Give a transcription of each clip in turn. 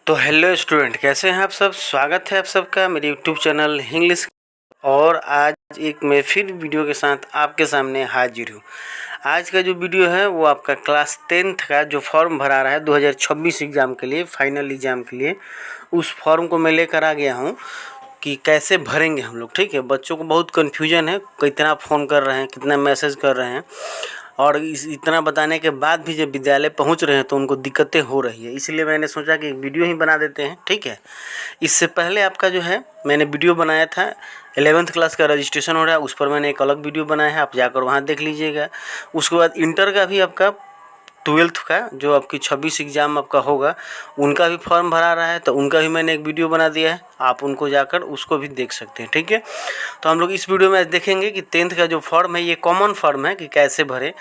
तो hello student, कैसे हैं आप सब। स्वागत है आप सबका मेरे यूट्यूब चैनल इंग्लिश। और आज एक मैं फिर वीडियो के साथ आपके सामने हाजिर हूँ। आज का जो वीडियो है वो आपका क्लास 10th का जो फॉर्म भरा रहा है 2026 एग्ज़ाम के लिए, फाइनल एग्ज़ाम के लिए, उस फॉर्म को मैं लेकर आ गया हूँ कि कैसे भरेंगे हम लोग। ठीक है, बच्चों को बहुत कन्फ्यूजन है, कितना फ़ोन कर रहे हैं, कितना मैसेज कर रहे हैं, और इतना बताने के बाद भी जब विद्यालय पहुंच रहे हैं तो उनको दिक्कतें हो रही है। इसलिए मैंने सोचा कि एक वीडियो ही बना देते हैं। ठीक है, इससे पहले आपका जो है मैंने वीडियो बनाया था 11th क्लास का रजिस्ट्रेशन हो रहा है, उस पर मैंने एक अलग वीडियो बनाया है, आप जाकर वहाँ देख लीजिएगा। उसके बाद इंटर का भी आपका 12th का जो आपकी 26 एग्ज़ाम आपका होगा उनका भी फॉर्म भरा रहा है, तो उनका भी मैंने एक वीडियो बना दिया है, आप उनको जाकर उसको भी देख सकते हैं। ठीक है, तो हम लोग इस वीडियो में देखेंगे कि 10th का जो फॉर्म है ये कॉमन फॉर्म है कि कैसे भरें।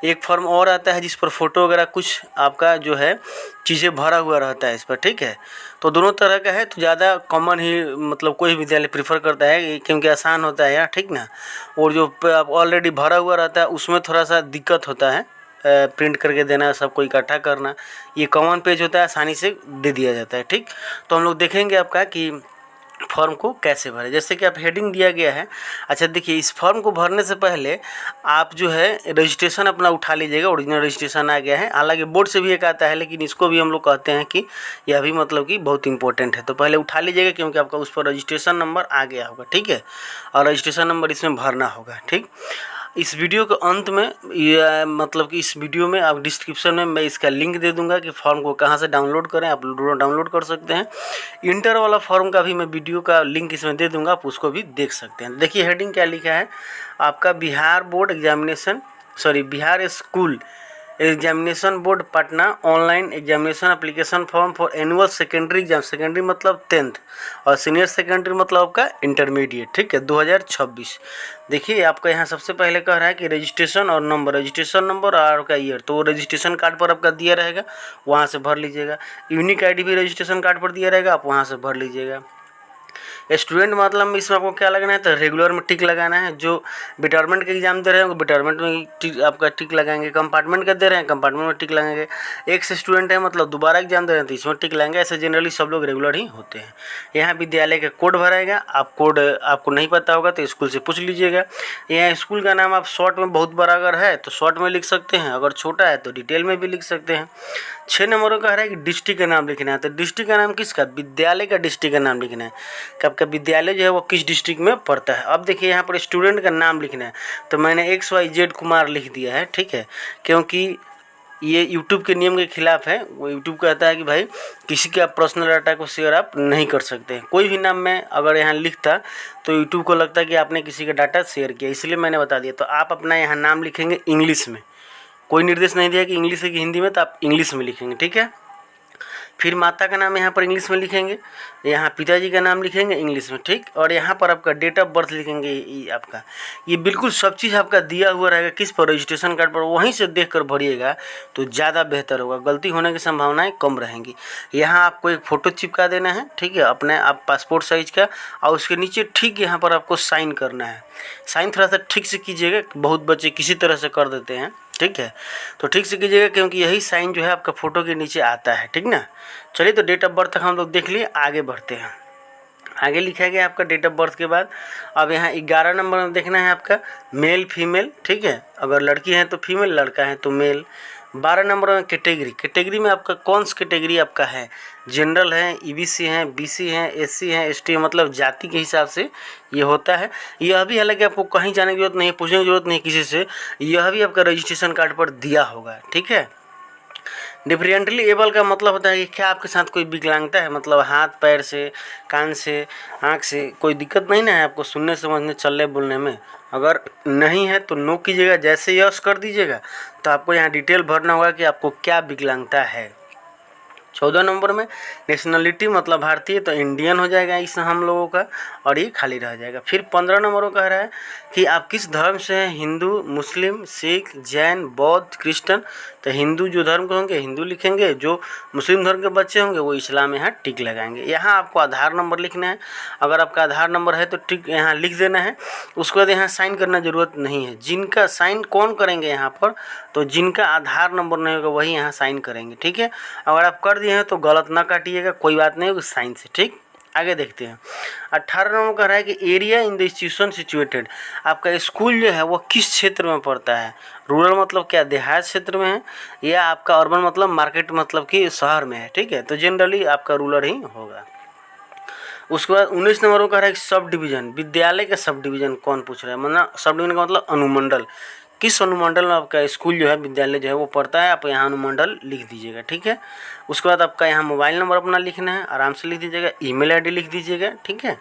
एक फॉर्म और आता है जिस पर फ़ोटो वगैरह कुछ आपका जो है चीज़ें भरा हुआ रहता है इस पर। ठीक है, तो दोनों तरह का है, तो ज़्यादा कॉमन ही मतलब कोई विद्यालय प्रीफर करता है क्योंकि आसान होता है यार। ठीक ना, और जो ऑलरेडी भरा हुआ रहता है उसमें थोड़ा सा दिक्कत होता है, प्रिंट करके देना, सबको इकट्ठा करना। ये कॉमन पेज होता है, आसानी से दे दिया जाता है। ठीक, तो हम लोग देखेंगे आपका कि फॉर्म को कैसे भरें। जैसे कि आप हेडिंग दिया गया है। अच्छा देखिए, इस फॉर्म को भरने से पहले आप जो है रजिस्ट्रेशन अपना उठा लीजिएगा। ओरिजिनल रजिस्ट्रेशन आ गया है, हालांकि बोर्ड से भी एक आता है, लेकिन इसको भी हम लोग कहते हैं कि यह भी मतलब कि बहुत इंपॉर्टेंट है, तो पहले उठा लीजिएगा क्योंकि आपका उस पर रजिस्ट्रेशन नंबर आ गया होगा। ठीक है, और रजिस्ट्रेशन नंबर इसमें भरना होगा। ठीक, इस वीडियो के अंत में या मतलब कि इस वीडियो में आप डिस्क्रिप्शन में मैं इसका लिंक दे दूंगा कि फॉर्म को कहाँ से डाउनलोड करें, आप डाउनलोड कर सकते हैं। इंटर वाला फॉर्म का भी मैं वीडियो का लिंक इसमें दे दूंगा, आप उसको भी देख सकते हैं। देखिए हेडिंग क्या लिखा है आपका, Bihar board examination Bihar school examination board Patna online examination application form for annual secondary exam. Secondary मतलब 10th और सीनियर सेकेंडरी मतलब आपका इंटरमीडिएट। ठीक है, 2026। देखिए आपका यहाँ सबसे पहले कह रहा है कि रजिस्ट्रेशन और नंबर, रजिस्ट्रेशन नंबर और आपका ईयर, तो रजिस्ट्रेशन कार्ड पर आपका दिया रहेगा, वहाँ से भर लीजिएगा। यूनिक आईडी भी रजिस्ट्रेशन कार्ड पर दिया रहेगा, आप वहाँ से भर लीजिएगा। स्टूडेंट मतलब इसमें आपको क्या लगना है, तो रेगुलर में टिक लगाना है। जो बिटरमेंट का एग्जाम दे रहे हैं बिटरमेंट में टिक आपका टिक लगाएंगे। कंपार्टमेंट का दे रहे हैं कंपार्टमेंट में टिक लगाएंगे। एक्स स्टूडेंट है मतलब दोबारा एग्जाम दे रहे हैं तो इसमें टिक लगाएंगे। ऐसे जनरली सब लोग रेगुलर ही होते हैं। यहाँ विद्यालय का कोड भराएगा, आप कोड आपको नहीं पता होगा तो स्कूल से पूछ लीजिएगा। यहाँ स्कूल का नाम आप शॉर्ट में बहुत बड़ा अगर है तो शॉर्ट में लिख सकते हैं, अगर छोटा है तो डिटेल में भी लिख सकते हैं। 6 नंबरों का है कि डिस्ट्रिक्ट का नाम लिखना है, तो डिस्ट्रिक्ट का नाम किसका, विद्यालय का डिस्ट्रिक्ट का नाम लिखना है कि आपका विद्यालय जो है वो किस डिस्ट्रिक्ट में पड़ता है। अब देखिए यहाँ पर स्टूडेंट का नाम लिखना है, तो मैंने XYZ कुमार लिख दिया है। ठीक है, क्योंकि ये यूट्यूब के नियम के खिलाफ है। वो यूट्यूब कहता है कि भाई किसी के आप पर्सनल डाटा को शेयर आप नहीं कर सकते। कोई भी नाम में अगर यहाँ लिखता तो यूट्यूब को लगता है कि आपने किसी का डाटा शेयर किया, इसलिए मैंने बता दिया। तो आप अपना यहाँ नाम लिखेंगे इंग्लिश में, कोई निर्देश नहीं दिया कि इंग्लिश है कि हिंदी में, तो आप इंग्लिश में लिखेंगे। ठीक है, फिर माता का नाम यहाँ पर इंग्लिश में लिखेंगे, यहाँ पिताजी का नाम लिखेंगे इंग्लिश में। ठीक, और यहाँ पर आपका डेट ऑफ बर्थ लिखेंगे। आपका ये बिल्कुल सब चीज़ आपका दिया हुआ रहेगा किस पर, रजिस्ट्रेशन कार्ड पर, वहीं से देख कर भरिएगा तो ज़्यादा बेहतर होगा, गलती होने की संभावनाएं कम रहेंगी। यहाँ आपको एक फ़ोटो चिपका देना है। ठीक है, अपने आप पासपोर्ट साइज का, और उसके नीचे ठीक यहाँ पर आपको साइन करना है। साइन थोड़ा सा ठीक से कीजिएगा, बहुत बच्चे किसी तरह से कर देते हैं। ठीक है, तो ठीक से कीजिएगा क्योंकि यही साइन जो है आपका फ़ोटो के नीचे आता है। ठीक ना, चलिए तो डेट ऑफ बर्थ तक हम लोग देख लिए, आगे बढ़ते हैं। आगे लिखा गया आपका डेट ऑफ बर्थ के बाद अब यहाँ 11 नंबर में देखना है आपका मेल फीमेल। ठीक है, अगर लड़की है तो फीमेल, लड़का है तो मेल। 12 नंबर में कैटेगरी, कैटेगरी में आपका कौन सी कैटेगरी आपका है, जनरल है, EBC है, BC है, SC है, ST मतलब जाति के हिसाब से ये होता है। यह भी हालांकि आपको कहीं जाने की जरूरत नहीं, पूछने की जरूरत नहीं किसी से, यह भी आपका रजिस्ट्रेशन कार्ड पर दिया होगा। ठीक है, डिफरेंटली एबल का मतलब होता है कि क्या आपके साथ कोई विकलांगता है, मतलब हाथ पैर से, कान से, आँख से कोई दिक्कत नहीं ना है आपको सुनने समझने चलने बोलने में। अगर नहीं है तो नो कीजिएगा, जैसे यस कर दीजिएगा तो आपको यहाँ डिटेल भरना होगा कि आपको क्या विकलांगता है। 14 नंबर में नेशनलिटी मतलब भारतीय, तो इंडियन हो जाएगा इस हम लोगों का, और ये खाली रह जाएगा। फिर 15 नंबर कह रहा है कि आप किस धर्म से हैं, हिंदू, मुस्लिम, सिख, जैन, बौद्ध, क्रिश्चियन। तो हिंदू जो धर्म के होंगे हिंदू लिखेंगे, जो मुस्लिम धर्म के बच्चे होंगे वो इस्लाम यहाँ टिक लगाएंगे। यहाँ आपको आधार नंबर लिखना है, अगर आपका आधार नंबर है तो टिक यहाँ लिख देना है। उसके बाद यहाँ साइन करना ज़रूरत नहीं है। जिनका साइन कौन करेंगे यहाँ पर, तो जिनका आधार नंबर नहीं होगा वही यहाँ साइन करेंगे। ठीक है, अगर आप कर दिए दिए हैं तो गलत ना काटिएगा, कोई बात नहीं होगी, साइंस है। ठीक, आगे देखते हैं। 18 नंबर कह रहा है कि area in the institution situated, आपका स्कूल जो है वो किस क्षेत्र में पड़ता है। रूरल मतलब क्या, देहात क्षेत्र में है, या आपका अर्बन मतलब मार्केट मतलब कि शहर में है। ठीक है, तो जनरली आपका रूरल ही होगा। उसके बाद 19 नंबर को कह रहा है सब डिवीजन, विद्यालय का सब डिवीजन कौन पूछ रहा है, मतलब सब डिवीजन का मतलब अनुमंडल, किस अनुमंडल में आपका स्कूल जो है, विद्यालय जो है वो पढ़ता है, आप यहाँ अनुमंडल लिख दीजिएगा। ठीक है, उसके बाद आपका यहाँ मोबाइल नंबर अपना लिखना है, आराम से लिख दीजिएगा, ईमेल आईडी लिख दीजिएगा। ठीक है,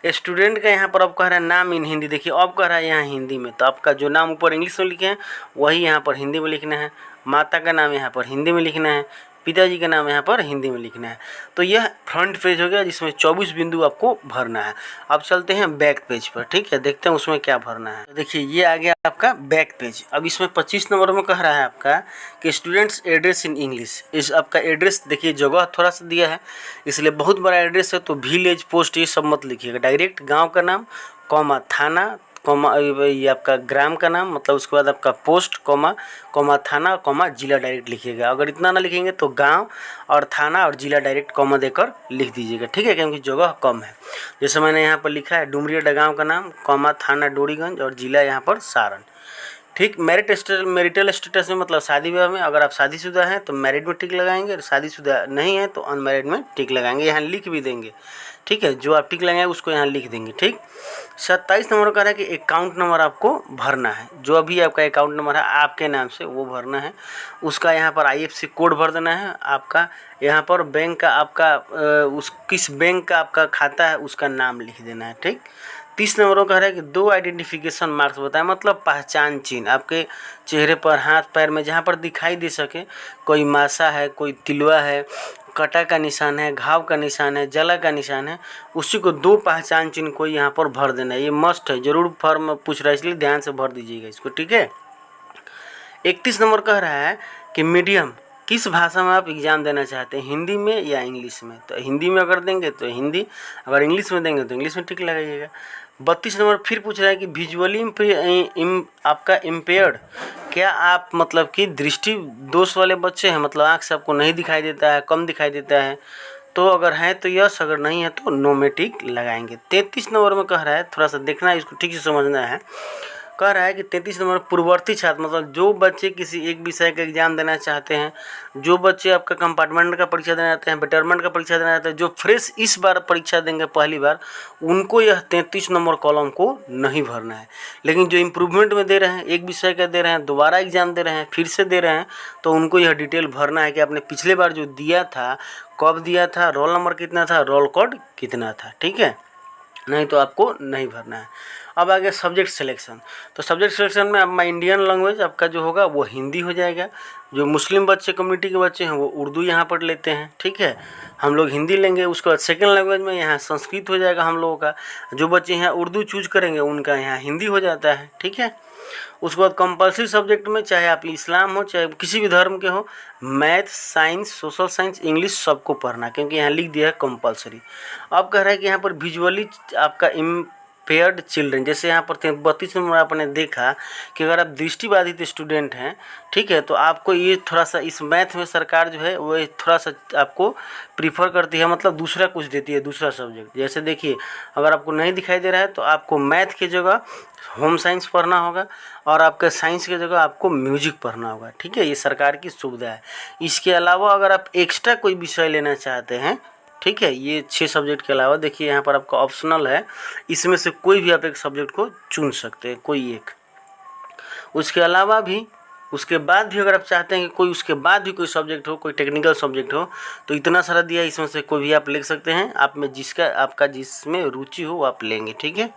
स्टूडेंट का यहाँ पर अब कह रहा है नाम इन हिंदी, देखिए अब कह रहा है यहाँ हिंदी में, तो आपका जो नाम ऊपर इंग्लिश में लिखे हैं वही यहाँ पर हिंदी में लिखना है, माता का नाम यहाँ पर हिंदी में लिखना है, पिताजी का नाम यहाँ पर हिंदी में लिखना है। तो यह फ्रंट पेज हो गया जिसमें 24 बिंदु आपको भरना है। अब चलते हैं बैक पेज पर। ठीक है, देखते हैं उसमें क्या भरना है। तो देखिए ये आ गया आपका बैक पेज। अब इसमें 25 नंबर में कह रहा है आपका कि स्टूडेंट्स एड्रेस इन इंग्लिश। इस आपका एड्रेस देखिए जगह थोड़ा सा दिया है, इसलिए बहुत बड़ा एड्रेस है तो विलेज पोस्ट ये सब मत लिखिएगा, डायरेक्ट गाँव का नाम कॉमा थाना कॉमा ये आपका ग्राम का नाम, मतलब उसके बाद आपका पोस्ट कॉमा कॉमा थाना कॉमा जिला डायरेक्ट लिखिएगा। अगर इतना ना लिखेंगे तो गांव और थाना और जिला डायरेक्ट कॉमा देकर लिख दीजिएगा। ठीक है, क्योंकि जगह कम है। जैसे मैंने यहाँ पर लिखा है डुमरिया गाँव का नाम कॉमा थाना डोरीगंज और जिला यहाँ पर सारण। ठीक, मैरिटल स्टेटस में मतलब शादी विवाह में, अगर आप शादीशुदा हैं तो मैरिड में टिक लगाएंगे, और शादीशुदा नहीं है तो अनमैरिड में टिक लगाएंगे, यहाँ लिख भी देंगे। ठीक है, जो आप टिक लगाएंगे उसको यहाँ लिख देंगे। ठीक, 27 नंबर का है कि अकाउंट नंबर आपको भरना है, जो अभी आपका अकाउंट नंबर है आपके नाम से वो भरना है। उसका यहाँ पर IFSC कोड भर देना है आपका, यहाँ पर बैंक का आपका उस किस बैंक का आपका खाता है उसका नाम लिख देना है। ठीक, 30 नंबर कह रहा है कि 2 आइडेंटिफिकेशन मार्क्स बताएं, मतलब पहचान चिन्ह आपके चेहरे पर, हाथ पैर में जहाँ पर दिखाई दे सके, कोई मासा है, कोई तिलवा है, कटा का निशान है, घाव का निशान है, जला का निशान है, उसी को 2 पहचान चिन्ह को यहाँ पर भर देना है। ये मस्ट है, जरूर फॉर्म पूछ रहा है इसलिए ध्यान से भर दीजिएगा इसको। ठीक है, 31 नंबर कह रहा है कि मीडियम किस भाषा में आप एग्ज़ाम देना चाहते हैं, हिंदी में या इंग्लिश में। तो हिंदी में अगर देंगे तो हिंदी, अगर इंग्लिश में देंगे तो इंग्लिश में टिक लगाइएगा। 32 नंबर फिर पूछ रहा है कि विजुअली आपका इम्पेयर्ड, क्या आप मतलब कि दृष्टि दोष वाले बच्चे हैं, मतलब आँख से आपको नहीं दिखाई देता है, कम दिखाई देता है, तो अगर है तो यस, अगर नहीं है तो नो में टिक लगाएंगे। 33 नंबर में कह रहा है, थोड़ा सा देखना है इसको, ठीक से समझना है। कह रहा है कि 33 नंबर पूर्ववर्ती छात्र, मतलब जो बच्चे किसी एक विषय का एग्जाम देना चाहते हैं, जो बच्चे आपका कंपार्टमेंट का परीक्षा देना चाहते हैं, बेटरमेंट का परीक्षा देना चाहते हैं, जो फ्रेश इस बार परीक्षा देंगे पहली बार, उनको यह 33 नंबर कॉलम को नहीं भरना है। लेकिन जो इम्प्रूवमेंट में दे रहे हैं, एक विषय का दे रहे हैं, दोबारा एग्जाम दे रहे हैं, फिर से दे रहे हैं, तो उनको यह डिटेल भरना है कि आपने पिछले बार जो दिया था कब दिया था, रोल नंबर कितना था, रोल कोड कितना था। ठीक है, नहीं तो आपको नहीं भरना है। अब आ गया सब्जेक्ट सिलेक्शन। तो सब्जेक्ट सिलेक्शन में अब इंडियन लैंग्वेज आपका जो होगा वो हिंदी हो जाएगा। जो मुस्लिम बच्चे कम्युनिटी के बच्चे हैं वो उर्दू यहाँ पर लेते हैं। ठीक है, हम लोग हिंदी लेंगे। उसके बाद सेकेंड लैंग्वेज में यहाँ संस्कृत हो जाएगा हम लोगों का। जो बच्चे यहाँ उर्दू चूज करेंगे उनका यहाँ हिंदी हो जाता है। ठीक है, उसके बाद कंपलसरी सब्जेक्ट में चाहे आप इस्लाम हो चाहे किसी भी धर्म के हो, math, science, social science, English सबको पढ़ना, क्योंकि यहाँ लिख दिया है कंपलसरी। अब कह रहा है कि यहाँ पर विजुअली आपका इम्पेयर्ड चिल्ड्रन, जैसे यहाँ पर 32 नंबर आपने देखा कि अगर आप दृष्टिबाधित स्टूडेंट हैं, ठीक है, तो आपको ये थोड़ा सा इस मैथ में सरकार जो है वो थोड़ा सा आपको प्रीफर करती है, मतलब दूसरा कुछ देती है, दूसरा सब्जेक्ट। जैसे देखिए अगर आपको नहीं दिखाई दे रहा है तो आपको मैथ की जगह होम साइंस पढ़ना होगा और आपके साइंस की जगह आपको म्यूजिक पढ़ना होगा। ठीक है, ये सरकार की सुविधा है। इसके अलावा अगर आप एक्स्ट्रा कोई विषय लेना चाहते हैं, ठीक है, ये 6 सब्जेक्ट के अलावा देखिए यहाँ पर आपका ऑप्शनल है, इसमें से कोई भी आप एक सब्जेक्ट को चुन सकते हैं, कोई एक। उसके अलावा भी उसके बाद भी अगर आप चाहते हैं कि कोई उसके बाद भी कोई सब्जेक्ट हो, कोई टेक्निकल सब्जेक्ट हो, तो इतना सारा दिया है, इसमें से कोई भी आप ले सकते हैं। आप में आपका जिसमें रुचि हो वो आप लेंगे। ठीक है,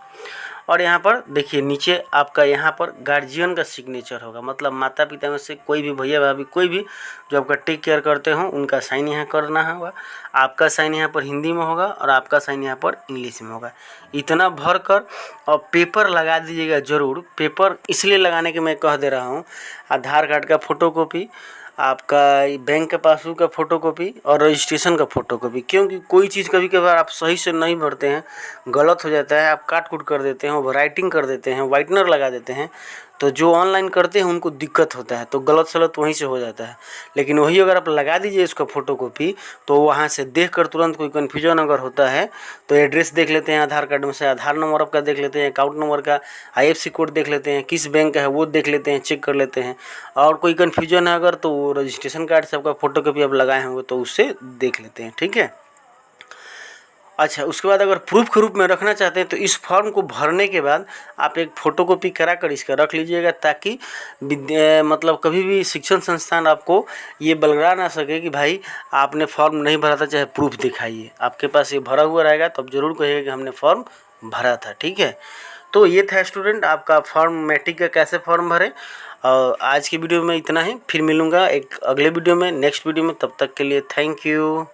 और यहाँ पर देखिए नीचे आपका यहाँ पर गार्जियन का सिग्नेचर होगा, मतलब माता पिता में से कोई भी भैया भाभी कोई भी जो आपका टेक केयर करते हो उनका साइन यहाँ करना होगा। आपका साइन यहाँ पर हिंदी में होगा और आपका साइन यहाँ पर इंग्लिश में होगा। इतना भर कर और पेपर लगा दीजिएगा ज़रूर। पेपर इसलिए लगाने के मैं कह दे रहा हूँ, आधार कार्ड का फ़ोटोकॉपी, आपका बैंक के पासबुक का फ़ोटोकॉपी और रजिस्ट्रेशन का फ़ोटोकॉपी, क्योंकि कोई चीज़ कभी कभार आप सही से नहीं भरते हैं, गलत हो जाता है, आप काट कूट कर देते हैं, ओवर राइटिंग कर देते हैं, वाइटनर लगा देते हैं, तो जो ऑनलाइन करते हैं उनको दिक्कत होता है, तो गलत सलत वहीं से हो जाता है। लेकिन वही अगर आप लगा दीजिए इसका फ़ोटोकॉपी, तो वहाँ से देख कर तुरंत कोई कन्फ्यूजन अगर होता है तो एड्रेस देख लेते हैं आधार कार्ड में से, आधार नंबर आपका देख लेते हैं, अकाउंट नंबर का IFSC कोड देख लेते हैं, किस बैंक का है वो देख लेते हैं, चेक कर लेते हैं। और कोई कन्फ्यूजन है अगर, तो वो रजिस्ट्रेशन कार्ड से आपका फ़ोटोकॉपी आप लगाए होंगे तो उससे देख लेते हैं, ठीक है। अच्छा, उसके बाद अगर प्रूफ के रूप में रखना चाहते हैं तो इस फॉर्म को भरने के बाद आप एक फ़ोटोकॉपी करा कर इसका रख लीजिएगा, ताकि मतलब कभी भी शिक्षण संस्थान आपको ये बलगा ना सके कि भाई आपने फॉर्म नहीं भरा था, चाहे प्रूफ दिखाइए। आपके पास ये भरा हुआ रहेगा तो आप ज़रूर कहिएगा कि हमने फॉर्म भरा था, ठीक है। तो ये था स्टूडेंट आपका फॉर्म मैट्रिक का कैसे फॉर्म भरें। और आज की वीडियो में इतना ही, फिर मिलूँगा एक अगले वीडियो में, नेक्स्ट वीडियो में। तब तक के लिए थैंक यू।